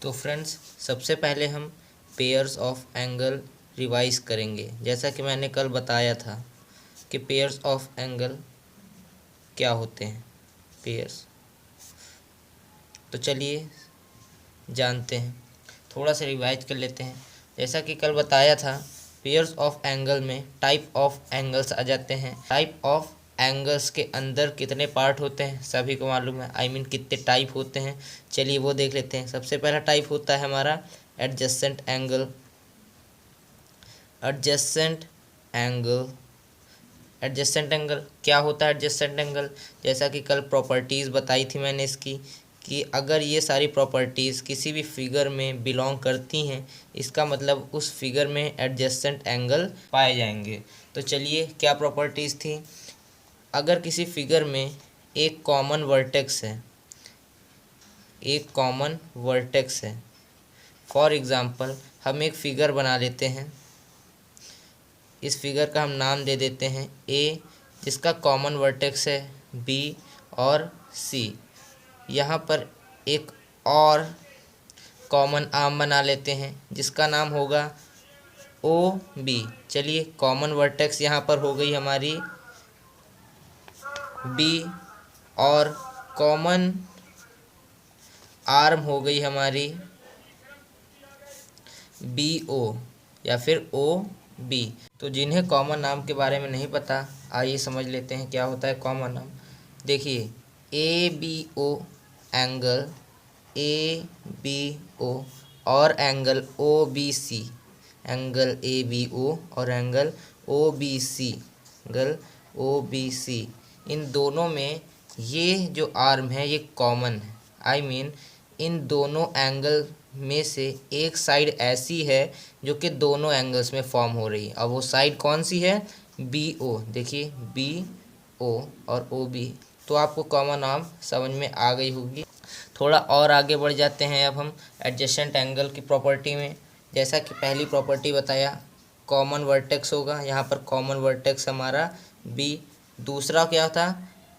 तो फ्रेंड्स, सबसे पहले हम पेयर्स ऑफ एंगल रिवाइज करेंगे। जैसा कि मैंने कल बताया था कि पेयर्स ऑफ एंगल क्या होते हैं। पेयर्स, तो चलिए जानते हैं, थोड़ा सा रिवाइज कर लेते हैं। जैसा कि कल बताया था, पेयर्स ऑफ एंगल में टाइप ऑफ एंगल्स आ जाते हैं। टाइप ऑफ एंगल्स के अंदर कितने पार्ट होते हैं सभी को मालूम है, कितने टाइप होते हैं। चलिए वो देख लेते हैं। सबसे पहला टाइप होता है हमारा adjacent angle. Adjacent angle, adjacent angle क्या होता है? एडजेसेंट एंगल, जैसा कि कल प्रॉपर्टीज़ बताई थी मैंने इसकी, कि अगर ये सारी प्रॉपर्टीज़ किसी भी फिगर में बिलोंग करती हैं, इसका मतलब उस फिगर में एडजेसेंट एंगल पाए जाएंगे। तो चलिए, क्या प्रॉपर्टीज़ थी? अगर किसी फिगर में एक कॉमन वर्टेक्स है, एक कॉमन वर्टेक्स है, फॉर एग्ज़ाम्पल हम एक फिगर बना लेते हैं। इस फिगर का हम नाम दे देते हैं ए, जिसका कॉमन वर्टेक्स है बी और सी। यहाँ पर एक और कॉमन आर्म बना लेते हैं जिसका नाम होगा ओ बी। चलिए, कॉमन वर्टेक्स यहाँ पर हो गई हमारी बी और कॉमन आर्म हो गई हमारी बी ओ या फिर ओ बी। तो जिन्हें कॉमन नाम के बारे में नहीं पता, आइए समझ लेते हैं क्या होता है कॉमन नाम। देखिए, A B O angle A B O और angle O B C, angle A B O और angle O B C, angle O B C, इन दोनों में ये जो आर्म है ये कॉमन है। इन दोनों एंगल में से एक साइड ऐसी है जो कि दोनों एंगल्स में फॉर्म हो रही है। अब वो साइड कौन सी है? B O. देखिए, बी ओ और ओ बी। तो आपको कॉमन आर्म समझ में आ गई होगी। थोड़ा और आगे बढ़ जाते हैं अब हम एडजेसेंट एंगल की प्रॉपर्टी में। जैसा कि पहली प्रॉपर्टी बताया, कॉमन वर्टेक्स होगा, यहाँ पर कॉमन वर्टेक्स हमारा बी। दूसरा क्या था?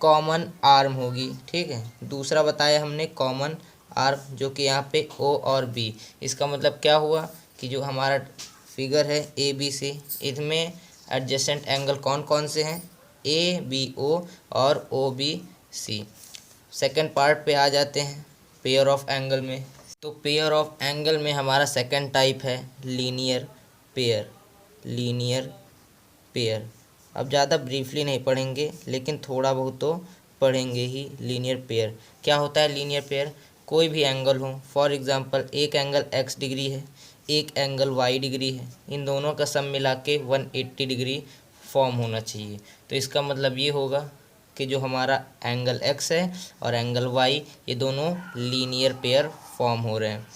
कॉमन आर्म होगी। ठीक है, दूसरा बताया हमने कॉमन आर्म, जो कि यहाँ पे ओ और बी। इसका मतलब क्या हुआ कि जो हमारा फिगर है ए बी सी, इसमें एडजेसेंट एंगल कौन कौन से हैं? ए बी ओ और O B C. Second part पे आ जाते हैं, पेयर ऑफ एंगल में। तो पेयर ऑफ एंगल में हमारा सेकेंड टाइप है लीनियर पेयर। लीनियर पेयर, अब ज़्यादा ब्रीफली नहीं पढ़ेंगे, लेकिन थोड़ा बहुत तो पढ़ेंगे ही। लीनियर पेयर क्या होता है? लीनियर पेयर, कोई भी एंगल हो, फॉर एग्ज़ाम्पल एक एंगल x डिग्री है, एक एंगल y डिग्री है, इन दोनों का सम मिला के 180 डिग्री फॉर्म होना चाहिए। तो इसका मतलब ये होगा कि जो हमारा एंगल x है और एंगल y, ये दोनों लीनियर पेयर फॉर्म हो रहे हैं।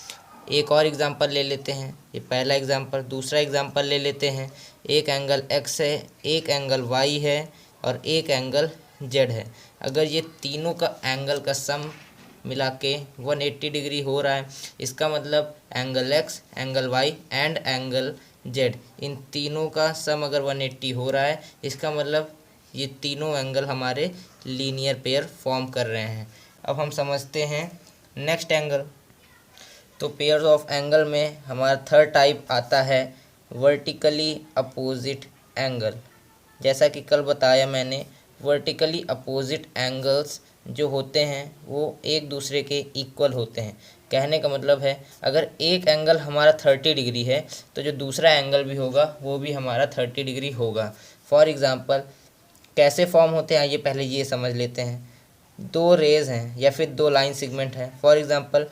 एक और एग्ज़ाम्पल ले लेते हैं, ये पहला एग्ज़ाम्पल। दूसरा एग्ज़ाम्पल ले लेते हैं, एक एंगल x है, एक एंगल y है और एक एंगल z है। अगर ये तीनों का एंगल का सम मिला के 180 डिग्री हो रहा है, इसका मतलब angle x, angle y and angle z, इन तीनों का सम अगर 180 हो रहा है, इसका मतलब ये तीनों एंगल हमारे लीनियर पेयर फॉर्म कर रहे हैं। अब हम समझते हैं नेक्स्ट एंगल। तो पेयर्स ऑफ एंगल में हमारा थर्ड टाइप आता है वर्टिकली अपोजिट एंगल। जैसा कि कल बताया मैंने, वर्टिकली अपोजिट एंगल्स जो होते हैं वो एक दूसरे के इक्वल होते हैं। कहने का मतलब है, अगर एक एंगल हमारा 30 डिग्री है तो जो दूसरा एंगल भी होगा वो भी हमारा 30 डिग्री होगा। फॉर एग्ज़ाम्पल कैसे फॉर्म होते हैं, ये पहले ये समझ लेते हैं। दो रेज़ हैं या फिर दो लाइन सेगमेंट हैं। फॉर एग्ज़ाम्पल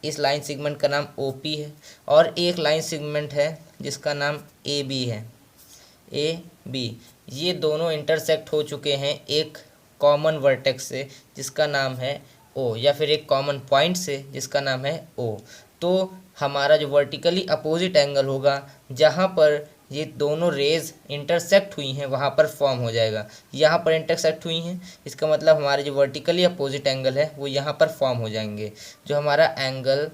इस लाइन सेगमेंट का नाम ओ पी है और एक लाइन सेगमेंट है जिसका नाम ए बी है, ए बी। ये दोनों इंटरसेक्ट हो चुके हैं एक कॉमन वर्टेक्स से जिसका नाम है ओ, या फिर एक कॉमन पॉइंट से जिसका नाम है ओ। तो हमारा जो वर्टिकली अपोजिट एंगल होगा, जहाँ पर ये दोनों रेज इंटरसेक्ट हुई हैं, वहाँ पर फॉर्म हो जाएगा। यहाँ पर इंटरसेक्ट हुई हैं, इसका मतलब हमारे जो वर्टिकली अपोजिट एंगल है वो यहाँ पर फॉर्म हो जाएंगे। जो हमारा एंगल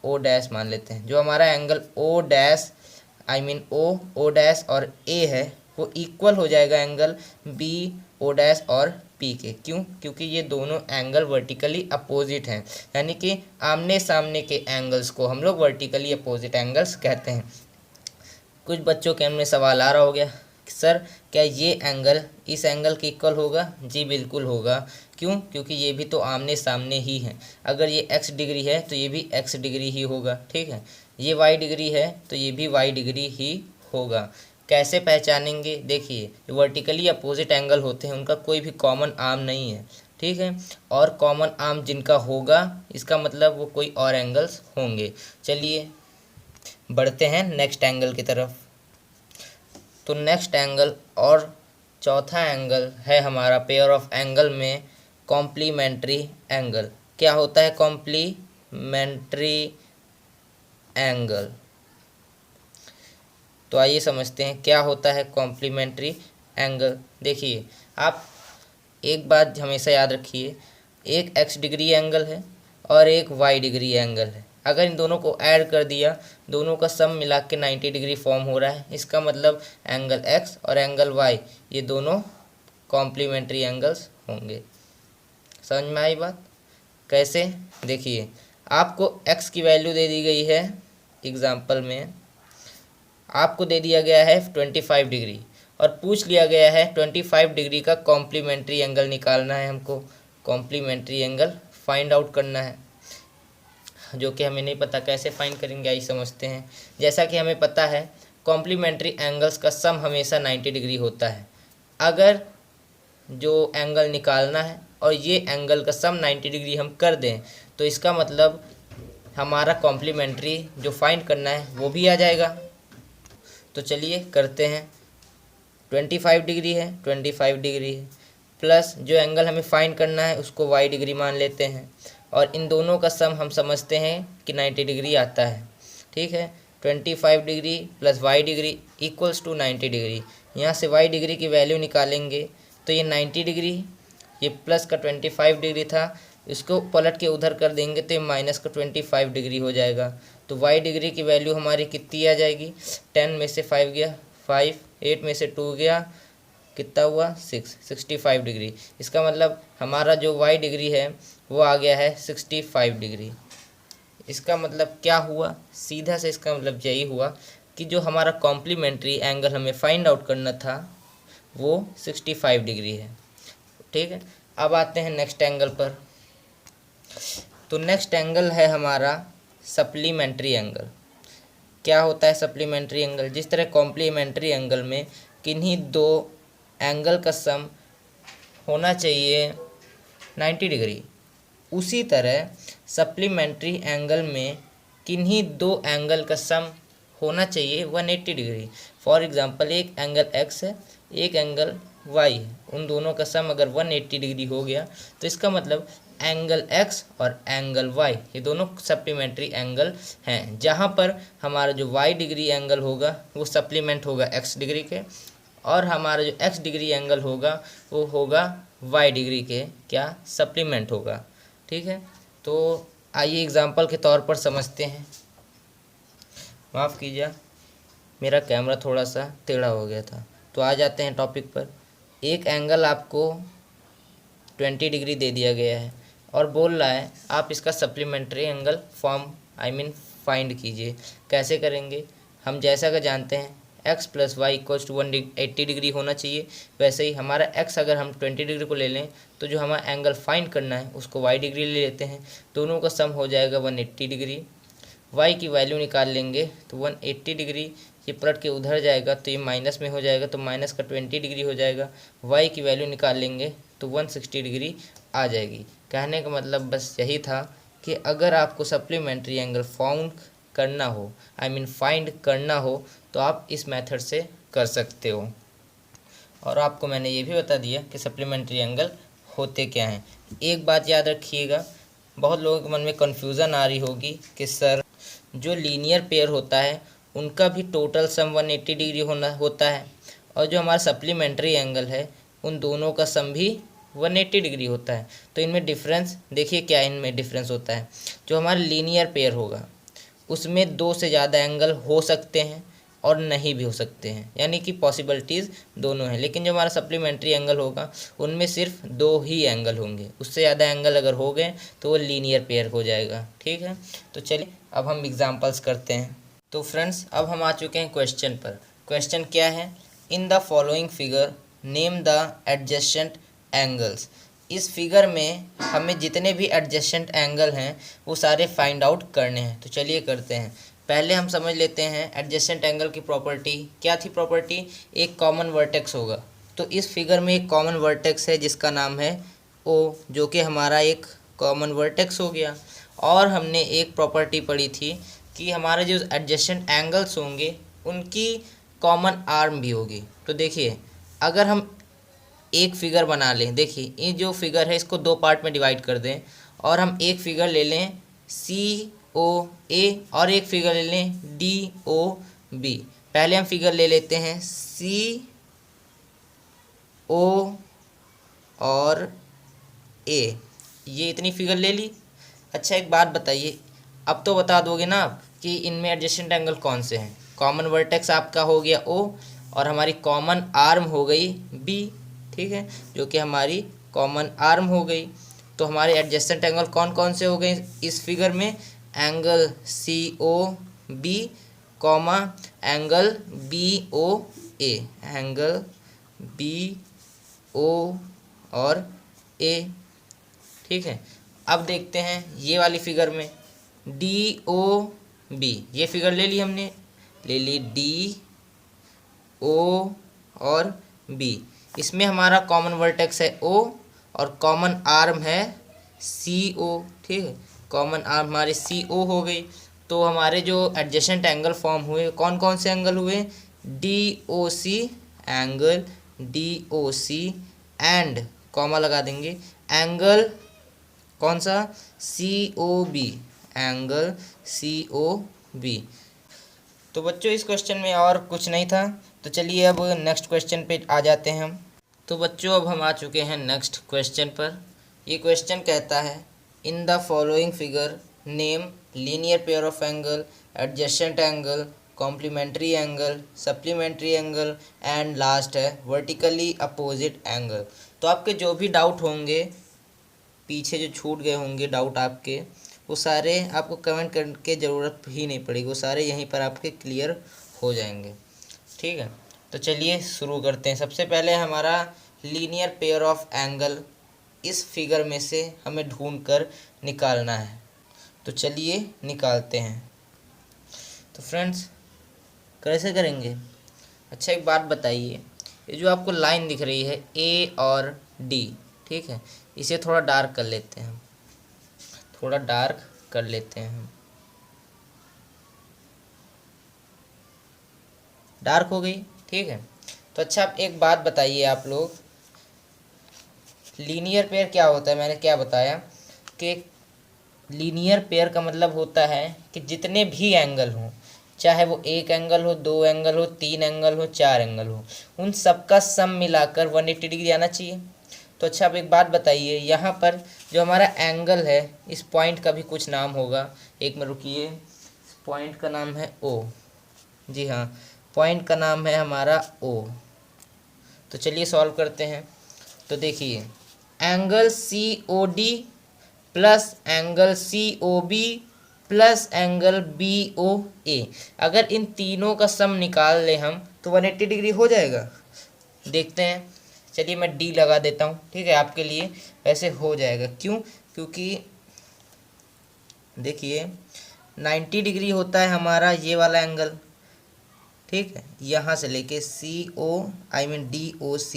ओ डैश मान लेते हैं, जो हमारा angle O dash O dash और ए है, वो इक्वल हो जाएगा एंगल बी ओ डैश और पी के। क्यों? क्योंकि ये दोनों एंगल वर्टिकली अपोजिट हैं, यानी कि आमने सामने के एंगल्स को हम लोग वर्टिकली अपोजिट एंगल्स कहते हैं। कुछ बच्चों के मन में सवाल आ रहा हो गया, सर क्या ये एंगल इस एंगल के इक्वल होगा? जी बिल्कुल होगा। क्यों? क्योंकि ये भी तो आमने सामने ही है। अगर ये x डिग्री है तो ये भी x डिग्री ही होगा, ठीक है। ये y डिग्री है तो ये भी y डिग्री ही होगा। कैसे पहचानेंगे? देखिए, वर्टिकली अपोजिट एंगल होते हैं, उनका कोई भी कॉमन आर्म नहीं है, ठीक है। और कॉमन आर्म जिनका होगा इसका मतलब वो कोई और एंगल्स होंगे। चलिए बढ़ते हैं नेक्स्ट एंगल की तरफ। तो नेक्स्ट एंगल और चौथा एंगल है हमारा पेयर ऑफ एंगल में कॉम्प्लीमेंट्री एंगल। क्या होता है कॉम्प्लीमेंट्री एंगल? तो आइए समझते हैं क्या होता है कॉम्प्लीमेंट्री एंगल। देखिए, आप एक बात हमेशा याद रखिए, एक x डिग्री एंगल है और एक y डिग्री एंगल है। अगर इन दोनों को ऐड कर दिया, दोनों का सम मिला के 90 डिग्री फॉर्म हो रहा है। इसका मतलब एंगल x और एंगल y ये दोनों कॉम्प्लीमेंट्री एंगल्स होंगे। समझ में आई बात? कैसे? देखिए, आपको x की वैल्यू दे दी गई है, एग्जाम्पल में आपको दे दिया गया है 25 डिग्री और पूछ लिया गया है 25 डिग्री का कॉम्प्लीमेंट्री एंगल निकालना है। हमको कॉम्प्लीमेंट्री एंगल फाइंड आउट करना है, जो कि हमें नहीं पता। कैसे फाइंड करेंगे आइए समझते हैं। जैसा कि हमें पता है कॉम्प्लीमेंट्री एंगल्स का सम हमेशा 90 डिग्री होता है। अगर जो एंगल निकालना है और ये एंगल का सम 90 डिग्री हम कर दें तो इसका मतलब हमारा कॉम्प्लीमेंट्री जो फाइंड करना है वो भी आ जाएगा। तो चलिए करते हैं। 25 डिग्री है, 25 डिग्री है, प्लस जो एंगल हमें फाइंड करना है उसको y डिग्री मान लेते हैं और इन दोनों का सम हम समझते हैं कि 90 डिग्री आता है, ठीक है। 25 degree plus y degree equals to 90 degree. यहाँ से y डिग्री की वैल्यू निकालेंगे तो ये 90 डिग्री, ये प्लस का 25 डिग्री था, इसको पलट के उधर कर देंगे तो ये माइनस का 25 डिग्री हो जाएगा। तो y डिग्री की वैल्यू हमारी कितनी आ जाएगी? 10 में से 5 गया 5, 8 में से 2 गया, कितना हुआ 65 डिग्री। इसका मतलब हमारा जो y डिग्री है वो आ गया है 65 डिग्री। इसका मतलब क्या हुआ? सीधा से इसका मतलब यही हुआ कि जो हमारा कॉम्प्लीमेंट्री एंगल हमें फाइंड आउट करना था वो 65 डिग्री है, ठीक है। अब आते हैं नेक्स्ट एंगल पर। तो नेक्स्ट एंगल है हमारा सप्लीमेंट्री एंगल। क्या होता है सप्लीमेंट्री एंगल? जिस तरह कॉम्प्लीमेंट्री एंगल में किन्हीं दो एंगल का सम होना चाहिए 90 डिग्री, उसी तरह सप्लीमेंट्री एंगल में किन्हीं दो एंगल का सम होना चाहिए 180 डिग्री। फॉर एग्जांपल एक एंगल x है, एक एंगल y है, उन दोनों का सम अगर 180 डिग्री हो गया तो इसका मतलब एंगल x और एंगल y ये दोनों सप्लीमेंट्री एंगल हैं। जहाँ पर हमारा जो y डिग्री एंगल होगा वो सप्लीमेंट होगा x डिग्री के और हमारा जो x डिग्री एंगल होगा वो होगा y डिग्री के क्या सप्लीमेंट होगा, ठीक है। तो आइए एग्जांपल के तौर पर समझते हैं। माफ़ कीजिए, मेरा कैमरा थोड़ा सा टेढ़ा हो गया था। तो आ जाते हैं टॉपिक पर। एक एंगल आपको 20 डिग्री दे दिया गया है और बोल रहा है आप इसका सप्लीमेंट्री एंगल फाइंड कीजिए। कैसे करेंगे? हम जैसा कि जानते हैं x plus y equals to 180 degree होना चाहिए, वैसे ही हमारा x अगर हम 20 डिग्री को ले लें तो जो हमारा एंगल फाइंड करना है उसको y डिग्री ले लेते हैं, दोनों का सम हो जाएगा 180 डिग्री। y की वैल्यू निकाल लेंगे तो 180 डिग्री, ये पलट के उधर जाएगा तो ये माइनस में हो जाएगा तो माइनस का 20 डिग्री हो जाएगा। y की वैल्यू निकाल लेंगे तो 160 डिग्री आ जाएगी। कहने का मतलब बस यही था कि अगर आपको सप्लीमेंट्री एंगल फाउंड करना हो फाइंड करना हो तो आप इस मेथड से कर सकते हो। और आपको मैंने ये भी बता दिया कि सप्लीमेंट्री एंगल होते क्या हैं। एक बात याद रखिएगा, बहुत लोगों के मन में कन्फ्यूज़न आ रही होगी कि सर जो लीनियर पेयर होता है उनका भी टोटल सम 180 डिग्री होता है और जो हमारा सप्लीमेंट्री एंगल है उन दोनों का सम भी 180 डिग्री होता है। तो इनमें डिफरेंस देखिए, क्या इनमें डिफरेंस होता है। जो हमारा लीनियर पेयर होगा उसमें दो से ज़्यादा एंगल हो सकते हैं, और नहीं भी हो सकते हैं, यानी कि पॉसिबिलिटीज़ दोनों हैं। लेकिन जो हमारा सप्लीमेंट्री एंगल होगा उनमें सिर्फ 2 ही एंगल होंगे, उससे ज़्यादा एंगल अगर हो गए तो वो लीनियर पेयर हो जाएगा। ठीक है, तो चलिए अब हम एग्जांपल्स करते हैं। तो फ्रेंड्स अब हम आ चुके हैं क्वेश्चन पर। क्वेश्चन क्या है, in the following figure name the adjacent angles. इस फिगर में हमें जितने भी एडजेसेंट एंगल हैं वो सारे फाइंड आउट करने हैं। तो चलिए करते हैं। पहले हम समझ लेते हैं एडजेसेंट एंगल की प्रॉपर्टी। क्या थी प्रॉपर्टी, एक कॉमन वर्टेक्स होगा। तो इस फिगर में एक कॉमन वर्टेक्स है जिसका नाम है ओ, जो कि हमारा एक कॉमन वर्टेक्स हो गया। और हमने एक प्रॉपर्टी पढ़ी थी कि हमारे जो एडजेसेंट एंगल्स होंगे उनकी कॉमन आर्म भी होगी। तो देखिए अगर हम एक फिगर बना लें, देखिए ये जो फिगर है इसको 2 पार्ट में डिवाइड कर दें और हम एक फिगर ले लें COA और एक फिगर ले लें DOB। पहले हम फिगर ले लेते हैं CO और A, ये इतनी फिगर ले ली। अच्छा एक बात बताइए, अब तो बता दोगे ना आप कि इनमें एडजेसेंट एंगल कौन से हैं। कॉमन वर्टेक्स आपका हो गया O और हमारी कॉमन आर्म हो गई B, ठीक है, जो कि हमारी कॉमन आर्म हो गई। तो हमारे एडजेसेंट एंगल कौन कौन से हो गए इस फिगर में, angle COB comma angle BOA, angle BO और A। ठीक है, अब देखते हैं ये वाली फिगर में DOB, ये फिगर ले ली हमने, ले ली DO और B। इसमें हमारा कॉमन वर्टेक्स है O और कॉमन आर्म है CO। ठीक है, कॉमन आर्म हमारी CO हो गई। तो हमारे जो एडजेसेंट एंगल फॉर्म हुए कौन कौन से एंगल हुए, DOC, angle DOC and comma लगा देंगे एंगल कौन सा, COB, एंगल COB। तो बच्चों इस क्वेश्चन में और कुछ नहीं था। तो चलिए अब नेक्स्ट क्वेश्चन पे आ जाते हैं हम। तो बच्चों अब हम आ चुके हैं नेक्स्ट क्वेश्चन पर। ये क्वेश्चन कहता है in the following figure name linear pair of angle, adjacent angle, complementary angle, supplementary angle and last है वर्टिकली अपोजिट एंगल। तो आपके जो भी डाउट होंगे, पीछे जो छूट गए होंगे डाउट आपके, वो सारे आपको कमेंट करने की ज़रूरत ही नहीं पड़ेगी, वो सारे यहीं पर आपके क्लियर हो जाएंगे। ठीक है, तो चलिए शुरू करते हैं। सबसे पहले हमारा लीनियर पेयर ऑफ एंगल इस फिगर में से हमें ढूंढ कर निकालना है। तो चलिए निकालते हैं। तो फ्रेंड्स कैसे करेंगे, अच्छा एक बात बताइए, ये जो आपको लाइन दिख रही है A और D, ठीक है, इसे थोड़ा डार्क कर लेते हैं हम, थोड़ा डार्क कर लेते हैं हम। डार्क हो गई, ठीक है। तो अच्छा आप एक बात बताइए आप लोग, लीनियर पेयर क्या होता है, मैंने क्या बताया कि लीनियर पेयर का मतलब होता है कि जितने भी एंगल हों, चाहे वो 1 एंगल हो, 2 एंगल हो, 3 एंगल हो, 4 एंगल हो, उन सबका सम मिलाकर 180 डिग्री आना चाहिए। तो अच्छा आप एक बात बताइए, यहाँ पर जो हमारा एंगल है इस पॉइंट का भी कुछ नाम होगा, एक में रुकिए, इस पॉइंट का नाम है O। जी हाँ, पॉइंट का नाम है हमारा O। तो चलिए सॉल्व करते हैं। तो देखिए angle COD plus angle COB plus angle BOA, अगर इन तीनों का सम निकाल ले हम तो 180 डिग्री हो जाएगा। देखते हैं, चलिए मैं D लगा देता हूँ, ठीक है, आपके लिए वैसे हो जाएगा। क्यों, क्योंकि देखिए 90 डिग्री होता है हमारा ये वाला एंगल, ठीक है, यहाँ से लेके DOC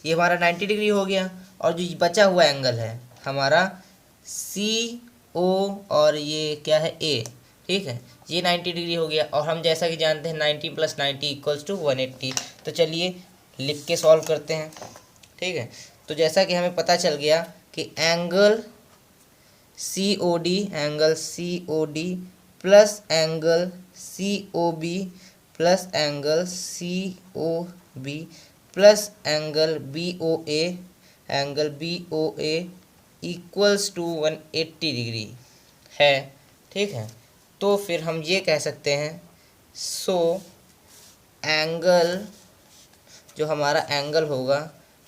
ये हमारा 90 डिग्री हो गया। और जो बचा हुआ एंगल है हमारा CO और ये क्या है A, ठीक है, ये 90 डिग्री हो गया। और हम जैसा कि जानते हैं 90 + 90 = 180। तो चलिए लिख के सॉल्व करते हैं, ठीक है। तो जैसा कि हमें पता चल गया कि angle COD plus angle COB plus angle COB plus angle BOA equals to 180 degree है, ठीक है। तो फिर हम ये कह सकते हैं, सो एंगल जो हमारा एंगल होगा,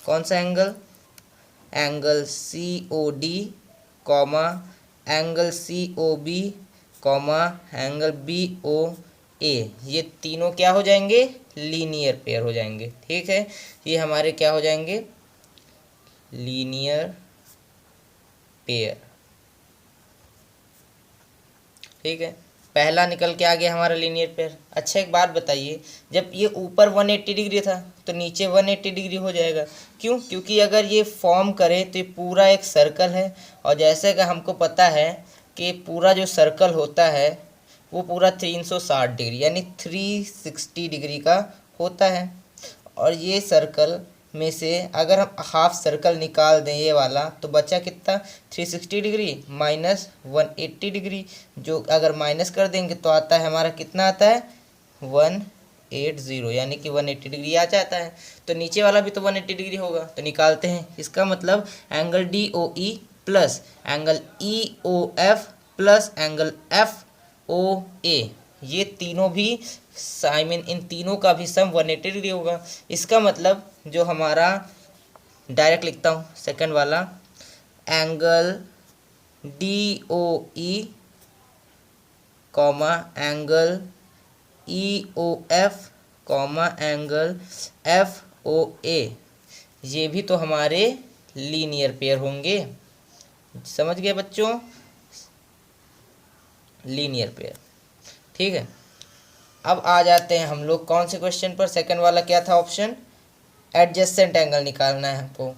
कौन सा angle, angle C O D comma angle C O B comma angle B O A, ये तीनों क्या हो जाएंगे, लीनियर पेयर हो जाएंगे। ठीक है, ये हमारे क्या हो जाएंगे, लीनियर पेयर। ठीक है, पहला निकल के आ गया हमारा लीनियर पेयर। अच्छा एक बात बताइए, जब ये ऊपर 180 डिग्री था तो नीचे 180 डिग्री हो जाएगा, क्यों, क्योंकि अगर ये फॉर्म करे तो ये पूरा एक सर्कल है, और जैसे कि हमको पता है कि पूरा जो सर्कल होता है वो पूरा 360 डिग्री यानी 360 डिग्री का होता है। और ये सर्कल में से अगर हम हाफ सर्कल निकाल दें ये वाला, तो बचा कितना, 360 डिग्री माइनस 180 डिग्री, जो अगर माइनस कर देंगे तो आता है हमारा, कितना आता है, 180, यानी कि 180 डिग्री आ जाता है। तो नीचे वाला भी तो 180 डिग्री होगा, तो निकालते हैं। इसका मतलब angle D O E plus angle E O F plus angle F O A, ये तीनों भी इन तीनों का भी सम 180 डिग्री होगा। इसका मतलब जो हमारा, डायरेक्ट लिखता हूँ सेकंड वाला, angle D O E comma angle E O F comma angle F O A, ये भी तो हमारे लीनियर पेयर होंगे। समझ गए बच्चों, लीनियर पेयर। ठीक है, अब आ जाते हैं हम लोग कौन से क्वेश्चन पर, सेकंड वाला क्या था ऑप्शन, एडजेसेंट एंगल निकालना है हमको।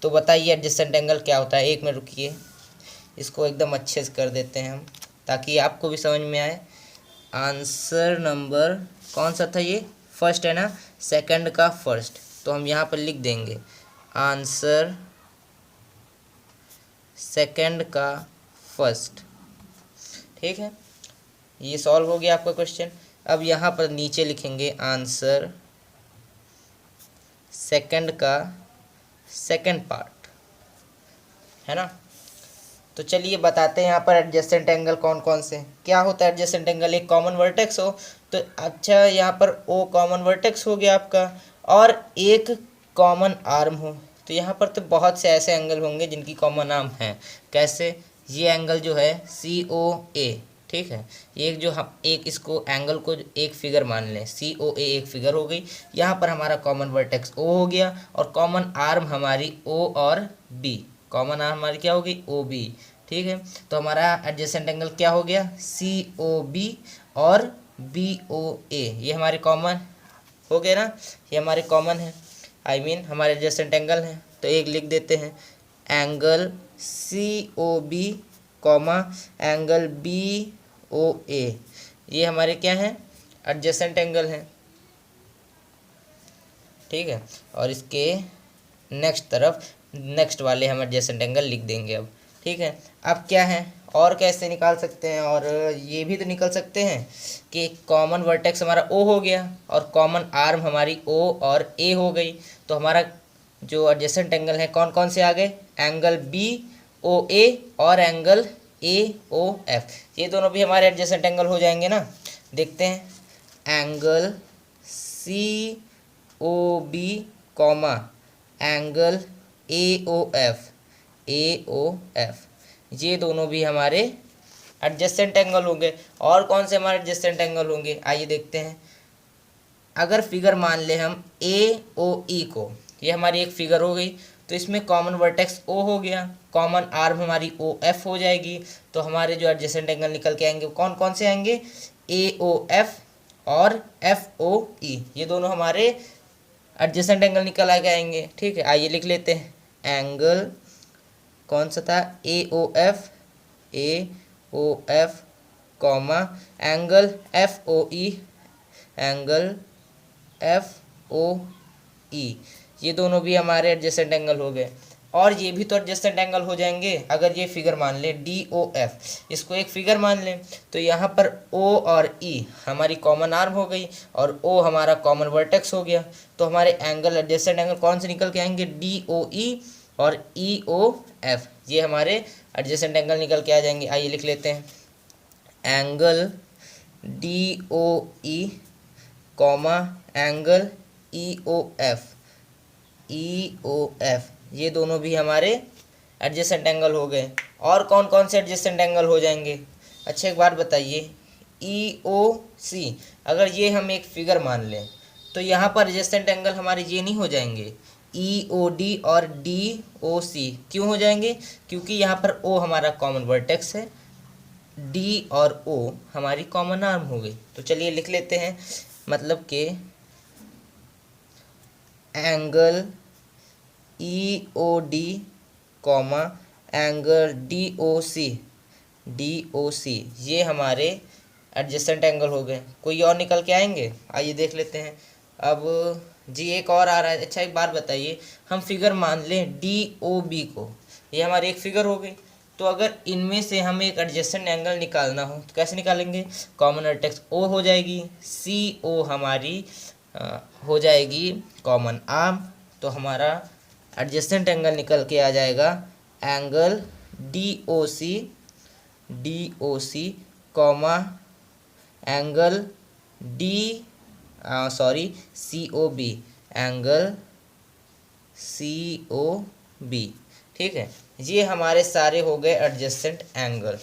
तो बताइए एडजेसेंट एंगल क्या होता है, एक मिनट रुकिए, इसको एकदम अच्छे से कर देते हैं हम ताकि आपको भी समझ में आए। आंसर नंबर कौन सा था, ये फर्स्ट है ना, सेकंड का फर्स्ट, तो हम यहाँ पर लिख देंगे आंसर सेकंड का फर्स्ट। ठीक है, ये सॉल्व हो गया आपका क्वेश्चन। अब यहाँ पर नीचे लिखेंगे आंसर सेकंड का सेकंड पार्ट, है ना। तो चलिए बताते हैं यहाँ पर एडजेसेंट एंगल कौन कौन से, क्या होता है एडजेसेंट एंगल, एक कॉमन वर्टेक्स हो तो, अच्छा यहाँ पर ओ कॉमन वर्टेक्स हो गया आपका, और एक कॉमन आर्म हो, तो यहाँ पर तो बहुत से ऐसे एंगल होंगे जिनकी कॉमन आर्म है। कैसे, ये एंगल जो है सी ओ ए, ठीक है, एक जो हम एक इसको एंगल को एक फिगर मान लें, सी ओ ए एक फिगर हो गई, यहाँ पर हमारा कॉमन वर्टेक्स ओ हो गया, और कॉमन आर्म हमारी ओ और बी, कॉमन आर्म हमारी क्या होगी, ओ बी। ठीक है, तो हमारा एडजेसेंट एंगल क्या हो गया, सी ओ बी और बी ओ ए, ये हमारे कॉमन हो गए ना, ये हमारे कॉमन है, आई मीन हमारे एडजेसेंट एंगल हैं। तो एक लिख देते हैं, angle C O B comma angle B O A, ये हमारे क्या हैं, एडजेसेंट एंगल हैं। ठीक है, और इसके नेक्स्ट तरफ नेक्स्ट वाले हम एडजेसेंट एंगल लिख देंगे अब। ठीक है, अब क्या है, और कैसे निकाल सकते हैं, और ये भी तो निकल सकते हैं कि कॉमन वर्टेक्स हमारा ओ हो गया और कॉमन आर्म हमारी ओ और ए हो गई, तो हमारा जो एडजेसेंट एंगल है कौन कौन से आ गए, एंगल बी ओ ए और एंगल ए ओ एफ, ये दोनों भी हमारे एडजेसेंट एंगल हो जाएंगे ना। देखते हैं, angle C O B comma angle A O F, ये दोनों भी हमारे एडजेसेंट एंगल होंगे। और कौन से हमारे एडजेसेंट एंगल होंगे, आइए देखते हैं। अगर फिगर मान ले हम ए ओ ई को, ये हमारी एक फिगर हो गई, तो इसमें कॉमन वर्टेक्स ओ हो गया, कॉमन आर्म हमारी ओ एफ हो जाएगी, तो हमारे जो एडजेसेंट एंगल निकल के आएंगे कौन कौन से आएंगे, ए ओ एफ और एफ ओ ई, ये दोनों हमारे एडजेसेंट एंगल निकल आगे आएंगे। ठीक है, आइए लिख लेते हैं, एंगल कौन सा था, A O F comma angle angle F O E, ये दोनों भी हमारे एडजेसेंट एंगल हो गए। और ये भी तो एडजेसेंट एंगल हो जाएंगे, अगर ये फिगर मान लें डी ओ एफ, इसको एक फिगर मान लें, तो यहाँ पर ओ और ई हमारी कॉमन आर्म हो गई और ओ हमारा कॉमन वर्टेक्स हो गया, तो हमारे एंगल एडजेसेंट एंगल कौन से निकल के आएंगे, डी ओ ई और ई ओ एफ, ये हमारे एडजेसेंट एंगल निकल के आ जाएंगे। आइए लिख लेते हैं, angle D O E comma angle E O F, ये दोनों भी हमारे एडजेसेंट एंगल हो गए। और कौन कौन से एडजेसेंट एंगल हो जाएंगे? अच्छा एक बात बताइए, ई ओ सी, अगर ये हम एक फिगर मान लें तो यहाँ पर एडजेसेंट एंगल हमारे ये नहीं हो जाएंगे, ई ओ डी और डी ओ सी। क्यों हो जाएंगे? क्योंकि यहाँ पर ओ हमारा कॉमन वर्टेक्स है, डी और ओ हमारी कॉमन आर्म हो गई। तो चलिए लिख लेते हैं, मतलब कि angle E O D comma angle D O C ये हमारे एडजेसेंट एंगल हो गए। कोई और निकल के आएंगे? आइए देख लेते हैं। अब जी एक और आ रहा है। अच्छा एक बात बताइए, हम फिगर मान लें डी ओ बी को, ये हमारी एक फिगर हो गई। तो अगर इनमें से हमें एक एडजेसेंट एंगल निकालना हो तो कैसे निकालेंगे? कॉमन वर्टेक्स ओ हो जाएगी, सी ओ हमारी हो जाएगी कॉमन आर्म, तो हमारा एडजेसेंट एंगल निकल के आ जाएगा angle D O C comma angle C O B, angle C O B. ठीक है, ये हमारे सारे हो गए एडजेसेंट एंगल।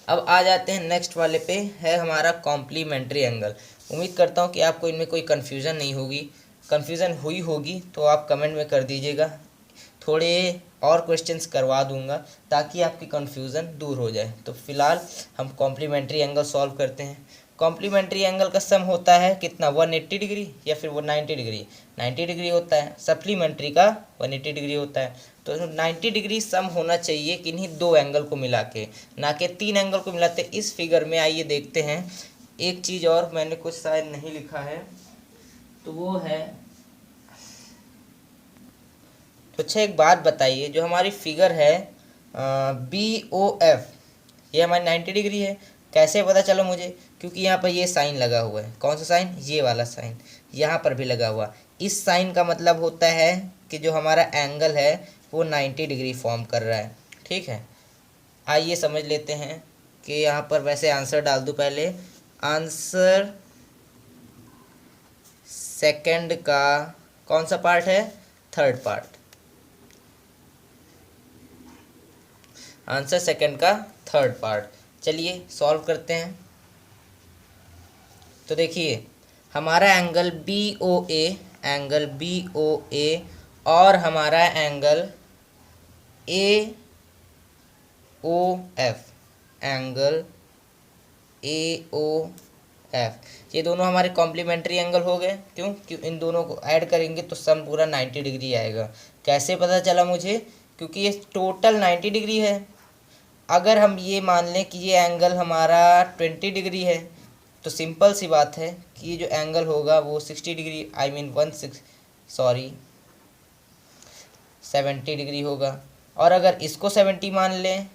अब आ जाते हैं नेक्स्ट वाले पे, है हमारा कॉम्प्लीमेंट्री एंगल। उम्मीद करता हूँ कि आपको इनमें कोई कन्फ्यूज़न नहीं होगी। कन्फ्यूज़न हुई होगी तो आप कमेंट में कर दीजिएगा, थोड़े और क्वेश्चंस करवा दूंगा ताकि आपकी कन्फ्यूज़न दूर हो जाए। तो फिलहाल हम कॉम्प्लीमेंट्री एंगल सॉल्व करते हैं। कॉम्प्लीमेंट्री एंगल का सम होता है कितना? 180 डिग्री या फिर वो 90 डिग्री? 90 डिग्री होता है। सप्लीमेंट्री का 180 डिग्री होता है। तो 90 डिग्री सम होना चाहिए किन्हीं दो एंगल को मिला के, ना कि तीन एंगल को मिलाते। इस फिगर में आइए देखते हैं। एक चीज़ और मैंने कुछ शायद नहीं लिखा है, तो वो है, तो अच्छा एक बात बताइए, जो हमारी फिगर है बी ओ एफ, ये हमारी 90 डिग्री है। कैसे पता चलो मुझे? क्योंकि यहाँ पर ये साइन लगा हुआ है। कौन सा साइन? ये वाला साइन, यहाँ पर भी लगा हुआ। इस साइन का मतलब होता है कि जो हमारा एंगल है वो 90 डिग्री फॉर्म कर रहा है। ठीक है, आइए समझ लेते हैं कि यहाँ पर वैसे आंसर डाल दूँ पहले। आंसर सेकंड का कौन सा पार्ट है? Third part. आंसर सेकंड का थर्ड पार्ट। चलिए सॉल्व करते हैं। तो देखिए हमारा एंगल बी ओ ए और हमारा एंगल ए ओ एफ, ये दोनों हमारे कॉम्प्लीमेंट्री एंगल हो गए। क्यों इन दोनों को ऐड करेंगे तो सम पूरा 90 डिग्री आएगा। कैसे पता चला मुझे? क्योंकि ये टोटल 90 डिग्री है। अगर हम ये मान लें कि ये एंगल हमारा 20 डिग्री है तो सिंपल सी बात है कि ये जो एंगल होगा वो 60 डिग्री, 70 डिग्री होगा। और अगर इसको 70 मान लें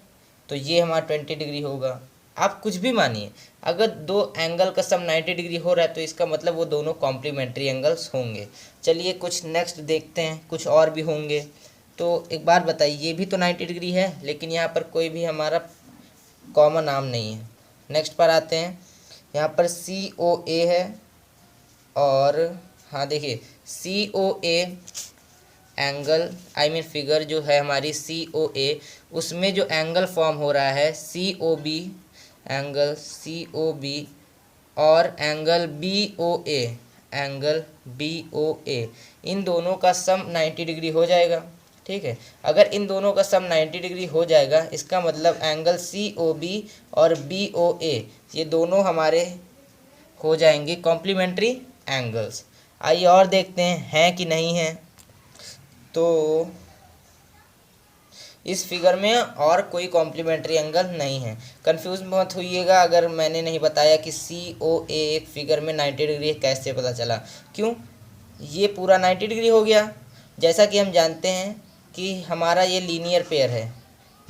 तो ये हमारा 20 डिग्री होगा। आप कुछ भी मानिए, अगर दो एंगल का सम 90 डिग्री हो रहा है तो इसका मतलब वो दोनों कॉम्प्लीमेंट्री एंगल्स होंगे। चलिए कुछ नेक्स्ट देखते हैं, कुछ और भी होंगे। तो एक बात बताइए, ये भी तो 90 डिग्री है लेकिन यहाँ पर कोई भी हमारा कॉमन आर्म नहीं है। नेक्स्ट पर आते हैं, यहाँ पर सी ओ ए है और हाँ देखिए सी ओ ए एंगल फिगर जो है हमारी सी ओ ए, उसमें जो एंगल फॉर्म हो रहा है C O B, angle C O B और एंगल बी ओ ए, इन दोनों का सम 90 डिग्री हो जाएगा। ठीक है, अगर इन दोनों का सम 90 डिग्री हो जाएगा इसका मतलब एंगल सी ओ बी और बी ओ ए ये दोनों हमारे हो जाएंगे कॉम्प्लीमेंट्री एंगल्स। आइए और देखते हैं कि नहीं है। तो इस फिगर में और कोई कॉम्प्लीमेंट्री एंगल नहीं है। कंफ्यूज मत होइएगा अगर मैंने नहीं बताया कि सी ओ ए एक फिगर में 90 डिग्री है, कैसे पता चला? क्यों? ये पूरा 90 डिग्री हो गया। जैसा कि हम जानते हैं कि हमारा ये लीनियर पेयर है,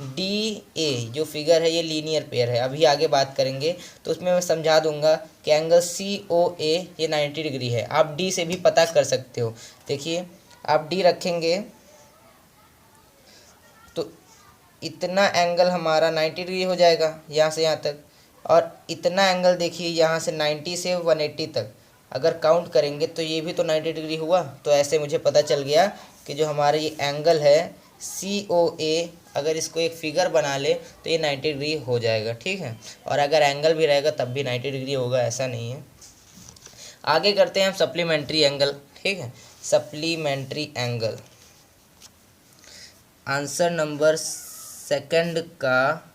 डी ए जो फिगर है ये लीनियर पेयर है। अभी आगे बात करेंगे तो उसमें मैं समझा दूंगा कि एंगल सी ओ ए ये 90 डिग्री है। आप डी से भी पता कर सकते हो। देखिए आप डी रखेंगे तो इतना एंगल हमारा 90 डिग्री हो जाएगा यहाँ से यहाँ तक, और इतना एंगल देखिए यहाँ से 90 से 180 तक, अगर काउंट करेंगे तो ये भी तो 90 डिग्री हुआ। तो ऐसे मुझे पता चल गया कि जो हमारा ये एंगल है COA, अगर इसको एक फिगर बना ले तो ये 90 डिग्री हो जाएगा, ठीक है। और अगर एंगल भी रहेगा तब भी 90 डिग्री होगा, ऐसा नहीं है। आगे करते हैं हम सप्लीमेंट्री एंगल, ठीक है। Supplementary angle answer number second का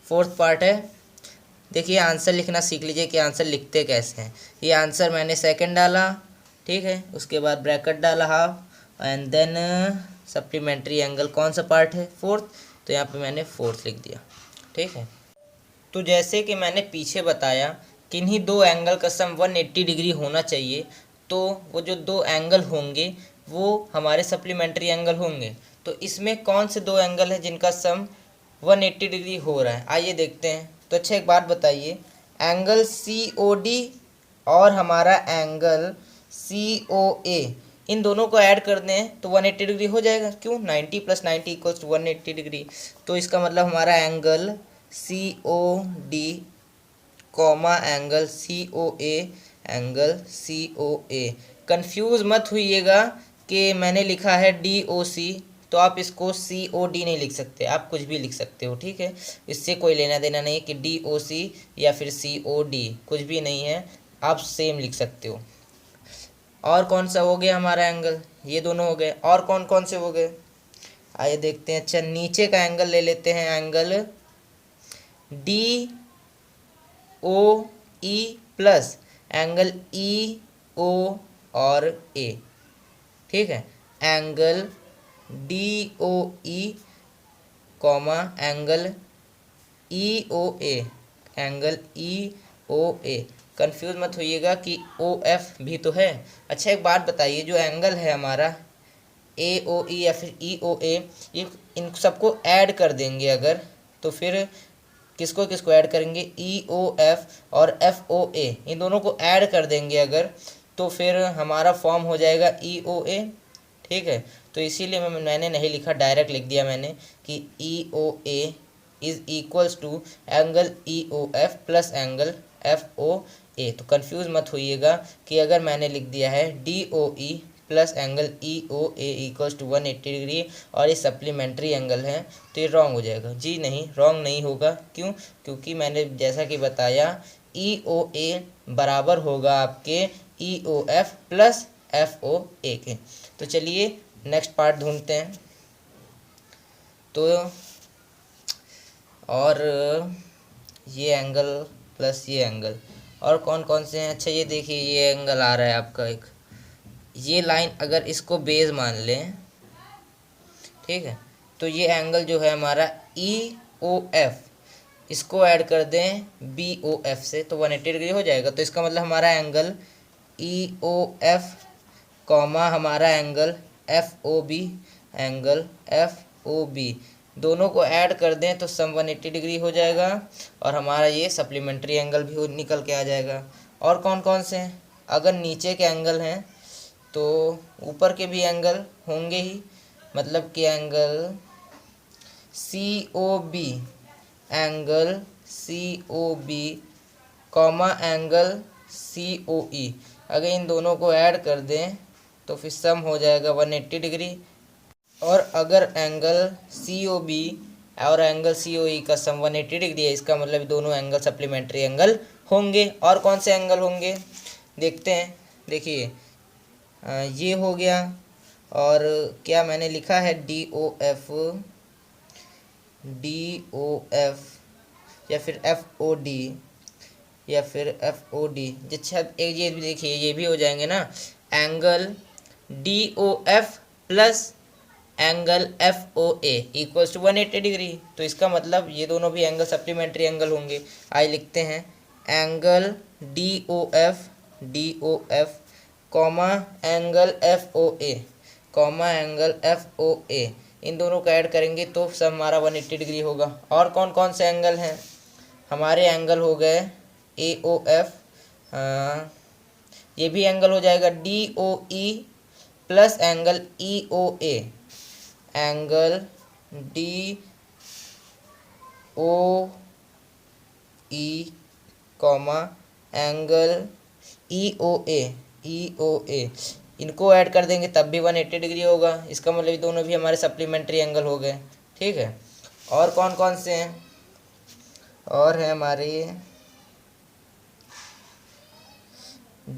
फोर्थ पार्ट है। देखिए आंसर लिखना सीख लीजिए कि आंसर लिखते कैसे हैं। ये आंसर मैंने सेकंड डाला, ठीक है, उसके बाद ब्रैकेट डाला half and then supplementary angle कौन सा पार्ट है, फोर्थ, तो यहाँ पे मैंने फोर्थ लिख दिया, ठीक है। तो जैसे कि मैंने पीछे बताया किन्हीं दो एंगल का सम 180 डिग्री होना चाहिए, तो वो जो दो एंगल होंगे वो हमारे सप्लीमेंट्री एंगल होंगे। तो इसमें कौन से दो एंगल हैं जिनका सम 180 डिग्री हो रहा है, आइए देखते हैं। तो अच्छा एक बात बताइए, एंगल COD और हमारा एंगल COA, इन दोनों को ऐड कर दें तो 180 डिग्री हो जाएगा। क्यों, 90 + 90 = 180 डिग्री। तो इसका मतलब हमारा angle COD comma angle COA, angle COA। Confuse मत हुइएगा कि मैंने लिखा है DOC, तो आप इसको COD नहीं लिख सकते, आप कुछ भी लिख सकते हो, ठीक है। इससे कोई लेना देना नहीं कि DOC या फिर COD, कुछ भी नहीं है, आप सेम लिख सकते हो। और कौन सा हो गया हमारा एंगल, ये दोनों हो गए। और कौन कौन से हो गए, आइए देखते हैं। अच्छा नीचे का एंगल ले लेते हैं, angle DOE plus angle EO और A, ठीक है। Angle DOE comma angle EOA, angle EOA। Confuse मत होइएगा कि OF भी तो है। अच्छा एक बात बताइए, जो एंगल है हमारा AOE या फिर EOA, ये इन सबको ऐड कर देंगे अगर, तो फिर किसको किसको ऐड करेंगे, EOF और FOA, इन दोनों को ऐड कर देंगे अगर, तो फिर हमारा फॉर्म हो जाएगा EOA, ठीक है। तो इसीलिए मैंने नहीं लिखा, डायरेक्ट लिख दिया मैंने कि EOA is equals to angle EOF plus angle FOA। तो कंफ्यूज मत होइएगा कि अगर मैंने लिख दिया है DOE plus angle EOA equals to 180 degree और ये सप्लीमेंट्री एंगल है, तो ये रॉन्ग हो जाएगा। जी नहीं, रॉन्ग नहीं होगा। क्यों, क्योंकि मैंने जैसा कि बताया EOA बराबर होगा आपके EOF प्लस FOA के। तो चलिए नेक्स्ट पार्ट ढूंढते हैं। तो और ये एंगल प्लस ये एंगल और कौन कौन से हैं। अच्छा ये देखिए, ये एंगल आ रहा है आपका एक, ये लाइन अगर इसको बेस मान लें, ठीक है, तो ये एंगल जो है हमारा EOF, इसको ऐड कर दें BOF से तो 180 डिग्री हो जाएगा। तो इसका मतलब हमारा एंगल EOF कॉमा हमारा एंगल FOB, एंगल FOB, दोनों को ऐड कर दें तो सम 180 डिग्री हो जाएगा और हमारा ये सप्लीमेंट्री एंगल भी निकल के आ जाएगा। और कौन कौन से हैं, अगर नीचे के एंगल हैं तो ऊपर के भी एंगल होंगे ही, मतलब कि angle COB, angle COB comma angle COE, अगर इन दोनों को ऐड कर दें तो फिर सम हो जाएगा 180 डिग्री। और अगर एंगल COB और एंगल COE का सम 180 डिग्री है, इसका मतलब दोनों एंगल सप्लीमेंट्री एंगल होंगे। और कौन से एंगल होंगे देखते हैं। देखिए ये हो गया, और क्या मैंने लिखा है DOF या फिर FOD या फिर FOD। अच्छा एक ये भी देखिए, ये भी हो जाएंगे ना, angle DOF plus angle FOA equals to 180 degree. तो इसका मतलब ये दोनों भी एंगल सप्लीमेंट्री एंगल होंगे। आइए लिखते हैं, angle DOF comma angle FOA comma angle FOA, इन दोनों को ऐड करेंगे तो सब हमारा 180 डिग्री होगा। और कौन कौन से एंगल हैं, हमारे एंगल हो गए AOF, ये भी एंगल हो जाएगा DOE plus angle EOA, angle DOE comma angle E O A इनको ऐड कर देंगे तब भी 180 डिग्री होगा। इसका मतलब ये दोनों भी हमारे सप्लीमेंट्री एंगल हो गए। ठीक है, और कौन कौन से हैं? और है हमारे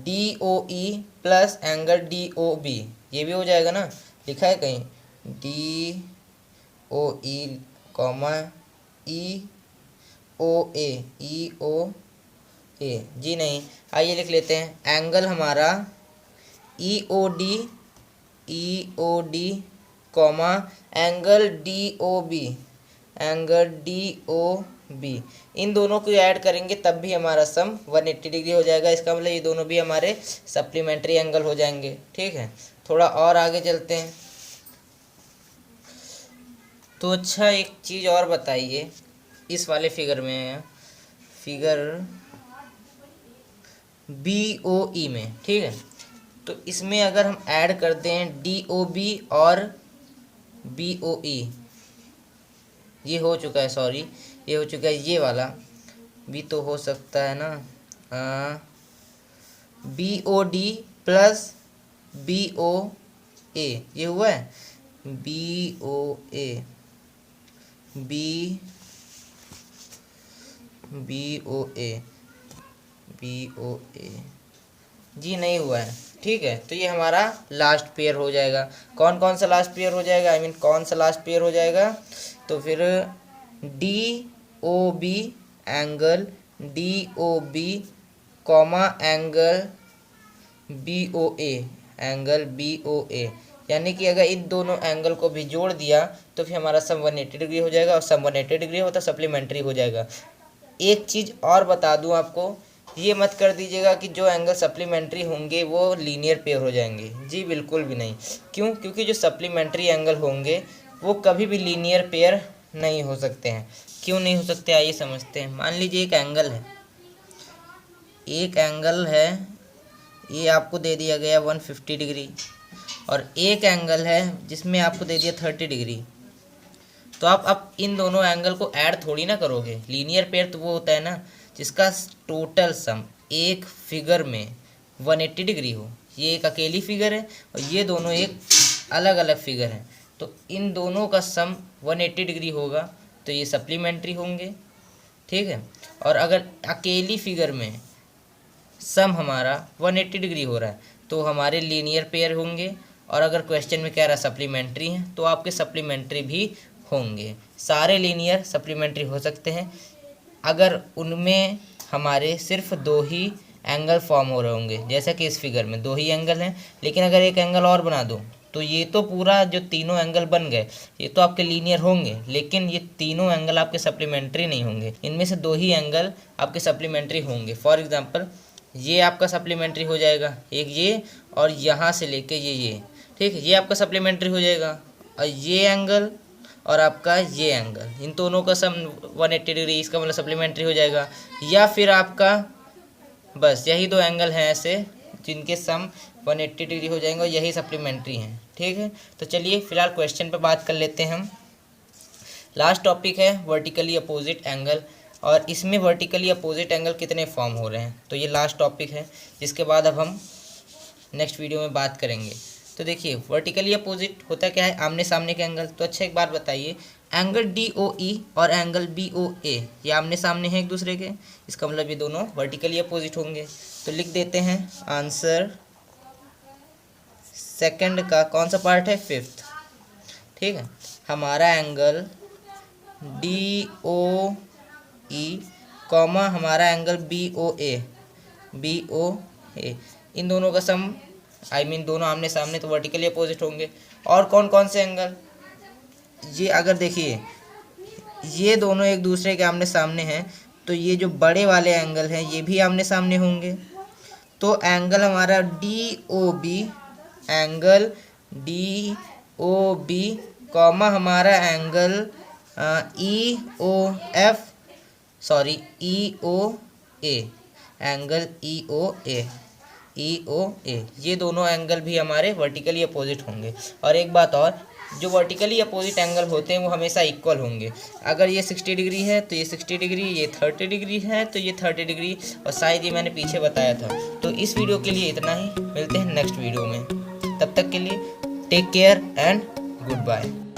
DOE प्लस एंगल DOB, ये भी हो जाएगा ना, लिखा है कहीं DOE कॉमा EOA जी नहीं, आइए लिख लेते हैं एंगल हमारा EOD कॉमा एंगल DOB, इन दोनों को ऐड करेंगे तब भी हमारा सम 180 डिग्री हो जाएगा। इसका मतलब ये दोनों भी हमारे सप्लीमेंट्री एंगल हो जाएंगे। ठीक है, थोड़ा और आगे चलते हैं। तो अच्छा, एक चीज़ और बताइए, इस वाले फिगर में, फिगर BOE में, ठीक है, तो इसमें अगर हम ऐड करते हैं DOB और BOE, ये हो चुका है, सॉरी ये हो चुका है, ये वाला भी तो हो सकता है ना, BOD प्लस BOA, ये हुआ है BOA जी नहीं हुआ है। ठीक है, तो ये हमारा लास्ट पेयर हो जाएगा। कौन कौन सा लास्ट पेयर हो जाएगा, कौन सा लास्ट पेयर हो जाएगा? तो फिर DOB angle DOB comma angle BOA, यानी कि अगर इन दोनों एंगल को भी जोड़ दिया तो फिर हमारा सम 180 डिग्री हो जाएगा, और सम 180 डिग्री होता सप्लीमेंट्री हो जाएगा। एक चीज़ और बता दूं आपको, ये मत कर दीजिएगा कि जो एंगल सप्लीमेंट्री होंगे वो लीनियर पेयर हो जाएंगे। जी बिल्कुल भी नहीं। क्यों? क्योंकि जो सप्लीमेंट्री एंगल होंगे वो कभी भी लीनियर पेयर नहीं हो सकते हैं। क्यों नहीं हो सकते, आइए समझते हैं। मान लीजिए एक एंगल है, ये आपको दे दिया गया 150 डिग्री, और एक एंगल है जिसमें आपको दे दिया 30 डिग्री। तो आप अब इन दोनों एंगल को ऐड थोड़ी ना करोगे। लीनियर पेयर तो वो होता है ना जिसका टोटल सम एक फिगर में 180 डिग्री हो। ये एक अकेली फिगर है और ये दोनों एक अलग अलग फिगर हैं, तो इन दोनों का सम 180 डिग्री होगा, तो ये सप्लीमेंट्री होंगे। ठीक है, और अगर अकेली फिगर में सम हमारा 180 डिग्री हो रहा है तो हमारे लीनियर पेयर होंगे, और अगर क्वेश्चन में कह रहा है सप्लीमेंट्री हैं तो आपके सप्लीमेंट्री भी होंगे। सारे लीनियर सप्लीमेंट्री हो सकते हैं अगर उनमें हमारे सिर्फ दो ही एंगल फॉर्म हो रहे होंगे। जैसा कि इस फिगर में दो ही एंगल हैं, लेकिन अगर एक एंगल और बना दूं तो ये तो पूरा जो तीनों एंगल बन गए ये तो आपके लीनियर होंगे, लेकिन ये तीनों एंगल आपके सप्लीमेंट्री नहीं होंगे। इनमें से दो ही एंगल आपके सप्लीमेंट्री होंगे। फॉर एग्जांपल ये आपका सप्लीमेंट्री हो जाएगा, एक ये और यहाँ से लेके ये, ठीक है, ये आपका सप्लीमेंट्री हो जाएगा। और ये एंगल और आपका ये एंगल, इन दोनों का सम 180 डिग्री, इसका मतलब सप्लीमेंट्री हो जाएगा। या फिर आपका बस यही दो एंगल हैं ऐसे जिनके सम 180 डिग्री हो जाएंगे और यही सप्लीमेंट्री हैं। ठीक है, तो चलिए फिलहाल क्वेश्चन पे बात कर लेते हैं हम। लास्ट टॉपिक है वर्टिकली अपोजिट एंगल, और इसमें वर्टिकली अपोजिट एंगल कितने फॉर्म हो रहे हैं, तो ये लास्ट टॉपिक है, जिसके बाद अब हम नेक्स्ट वीडियो में बात करेंगे। तो देखिए वर्टिकली अपोजिट होता क्या है, आमने सामने के एंगल। तो अच्छा एक बात बताइए, एंगल DOE और एंगल BOA ये आमने सामने हैं एक दूसरे के, इसका मतलब ये दोनों वर्टिकली अपोजिट होंगे। तो लिख देते हैं आंसर सेकंड का कौन सा पार्ट है, 5th। ठीक है, हमारा एंगल DOE कॉमा हमारा एंगल BOA, इन दोनों का सम दोनों आमने सामने तो वर्टिकली अपोजिट होंगे। और कौन कौन से एंगल, ये अगर देखिए ये दोनों एक दूसरे के आमने सामने हैं, तो ये जो बड़े वाले एंगल हैं ये भी आमने सामने होंगे। तो एंगल हमारा DOB कॉमा हमारा एंगल EOA, एंगल EOA, ये दोनों एंगल भी हमारे वर्टिकली अपोजिट होंगे। और एक बात और, जो वर्टिकली अपोजिट एंगल होते हैं वो हमेशा इक्वल होंगे। अगर ये 60 डिग्री है तो ये 60 डिग्री, ये 30 डिग्री है तो ये 30 डिग्री, और शायद ये मैंने पीछे बताया था। तो इस वीडियो के लिए इतना ही, मिलते हैं नेक्स्ट वीडियो में। तब तक के लिए take care and good bye.